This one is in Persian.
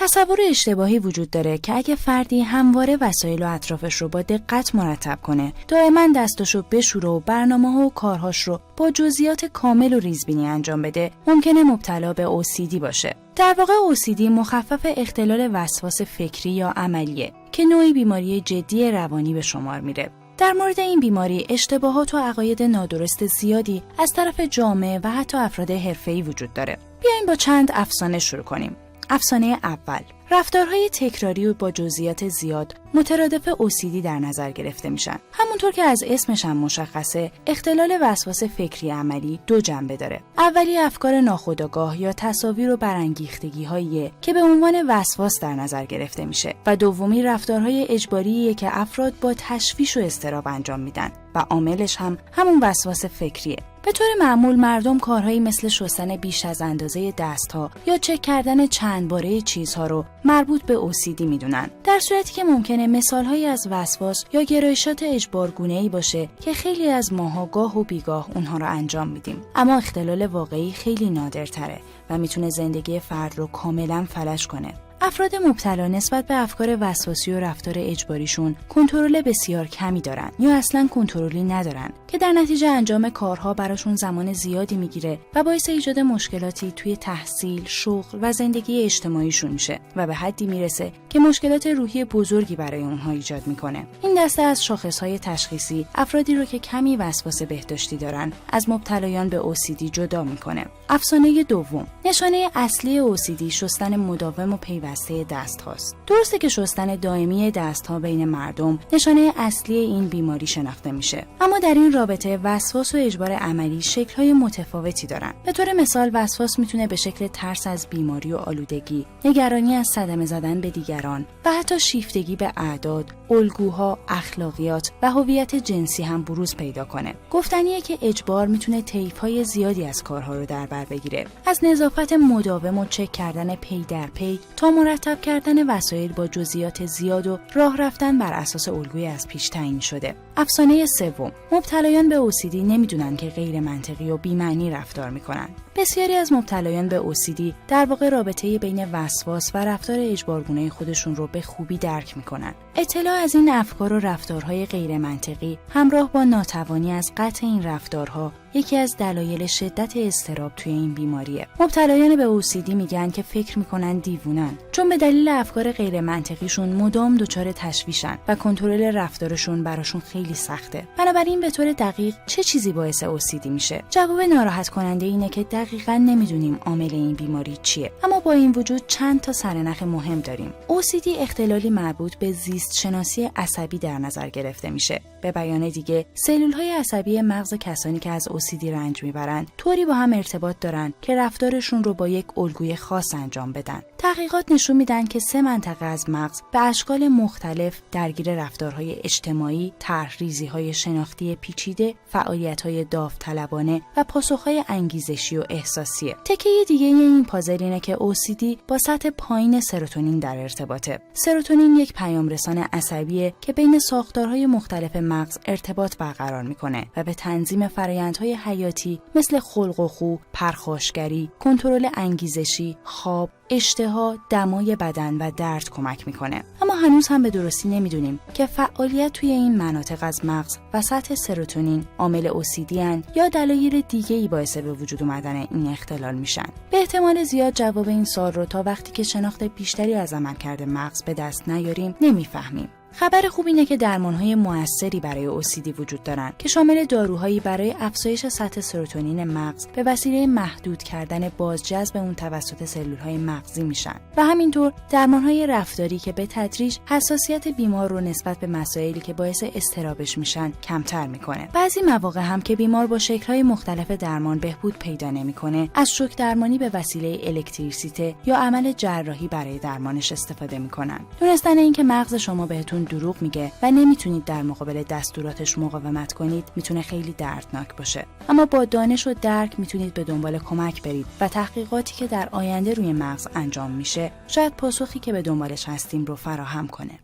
تصور اشتباهی وجود داره که اگه فردی همواره وسایل و اطرافش رو با دقت مرتب کنه، دائما دستاشو بشوره و برنامه‌ها و کارهاش رو با جزئیات کامل و ریزبینی انجام بده، ممکنه مبتلا به OCD باشه. در واقع OCD مخفف اختلال وسواس فکری یا عملیه که نوعی بیماری جدی روانی به شمار میره. در مورد این بیماری اشتباهات و عقاید نادرست زیادی از طرف جامعه و حتی افراد حرفه‌ای وجود داره. بیاین با چند افسانه شروع کنیم. افسانه اول: رفتارهای تکراری و با جزئیات زیاد مترادف OCD در نظر گرفته میشن. همونطور که از اسمش هم مشخصه، اختلال وسواس فکری عملی دو جنبه داره. اولی افکار ناخودآگاه یا تصاویر و برانگیختگی‌هایی که به عنوان وسواس در نظر گرفته میشه و دومی رفتارهای اجباریه که افراد با تشویش و اضطراب انجام میدن و عاملش هم همون وسواس فکریه. به طور معمول مردم کارهایی مثل شستن بیش از اندازه دستها یا چک کردن چند باره چیزها رو مربوط به OCD میدونن، در صورتی که ممکنه مثالهایی از وسواس یا گرایشات اجبارگونه‌ای باشه که خیلی از ماها گاه و بیگاه اونها رو انجام میدیم، اما اختلال واقعی خیلی نادرتره و میتونه زندگی فرد رو کاملا فلج کنه. افراد مبتلا نسبت به افکار وسواسی و رفتار اجباریشون کنترل بسیار کمی دارن یا اصلاً کنترلی ندارن که در نتیجه انجام کارها براشون زمان زیادی میگیره و باعث ایجاد مشکلاتی توی تحصیل، شغل و زندگی اجتماعیشون میشه و به حدی میرسه که مشکلات روحی بزرگی برای اونها ایجاد میکنه. این دسته از شاخصهای تشخیصی افرادی رو که کمی وسواس بهداشتی دارن از مبتلایان به OCD جدا میکنه. افسانه دوم: نشانه اصلی OCD شستن مداوم و پیوسته دست هاست. درسته که شستن دائمی دست ها بین مردم نشانه اصلی این بیماری شناخته میشه، اما در این رابطه وسواس و اجبار عملی شکل‌های متفاوتی دارن. به طور مثال وسواس میتونه به شکل ترس از بیماری و آلودگی، نگرانی از صدمه زدن به دیگران و حتی شیفتگی به اعداد، الگوها، اخلاقیات و هویت جنسی هم بروز پیدا کنه. گفتنیه که اجبار میتونه طیف‌های زیادی از کارها رو در بر بگیره، از نظافت مداوم و چک کردن پی در پی تا مرتب کردن وسایل با جزئیات زیاد و راه رفتن بر اساس الگوی از پیش تعیین شده. افسانه سوم: مبتلایان به OCD نمیدونن که غیر منطقی و بی‌معنی رفتار میکنن. بسیاری از مبتلایان به OCD در واقع رابطه بین وسواس و رفتار اجبارگونه خودشون رو به خوبی درک میکنن. اطلاع از این افکار و رفتارهای غیر منطقی همراه با ناتوانی از قطع این رفتارها یکی از دلایل شدت اضطراب توی این بیماریه. مبتلایان به OCD میگن که فکر میکنن دیوونن، چون به دلیل افکار غیر منطقیشون مدام دچار تشویشن و کنترل رفتارشون براشون خیلی سخته. بنابراین به طور دقیق چه چیزی باعث OCD میشه؟ جواب ناراحت کننده اینه که دقیقاً نمیدونیم عامل این بیماری چیه، اما با این وجود چند تا سرنخ مهم داریم. OCD اختلالی مربوط به زیست شناسی عصبی در نظر گرفته میشه. به بیان دیگه، سلول‌های عصبی مغز کسانی که از OCD رنج میبرن طوری با هم ارتباط دارن که رفتارشون رو با یک الگوی خاص انجام بدن. تحقیقات نشون میدن که 3 منطقه از مغز به اشکال مختلف درگیر رفتارهای اجتماعی، طرح‌ریزی‌های شناختی پیچیده، فعالیت‌های داوطلبانه و پاسخ‌های انگیزشی و احساسیه. تکه دیگه این پازل اینه که OCD با سطح پایین سروتونین در ارتباطه. سروتونین یک پیامرسان عصبیه که بین ساختارهای مختلف مغز ارتباط برقرار میکنه و به تنظیم فرآیندهای حیاتی مثل خلق و خو، پرخاشگری، کنترل انگیزشی، خواب، اشتها، دمای بدن و درد کمک میکنه. اما هنوز هم به درستی نمیدونیم که فعالیت توی این مناطق از مغز و سطح سروتونین عامل OCD ان یا دلایل دیگه‌ای باعث به وجود اومدن این اختلال میشن. به احتمال زیاد جواب این سوال رو تا وقتی که شناخت بیشتری از عملکرد مغز به دست نیاریم نمیفهمیم. خبر خوب اینه که درمان‌های موثری برای OCD وجود دارن که شامل داروهایی برای افزایش سطح سروتونین مغز به وسیله محدود کردن بازجذب اون توسط سلول‌های مغزی میشن و همینطور درمان‌های رفتاری که به تدریج حساسیت بیمار رو نسبت به مسائلی که باعث اضطرابش میشن کمتر میکنه. بعضی مواقع هم که بیمار با شکل‌های مختلف درمان بهبود پیدا نمیکنه، از شوک درمانی به وسیله الکتریسیته یا عمل جراحی برای درمانش استفاده میکنن. دونستن اینکه مغز شما بهتون دروغ میگه و نمیتونید در مقابل دستوراتش مقاومت کنید میتونه خیلی دردناک باشه، اما با دانش و درک میتونید به دنبال کمک برید و تحقیقاتی که در آینده روی مغز انجام میشه شاید پاسخی که به دنبالش هستیم رو فراهم کنه.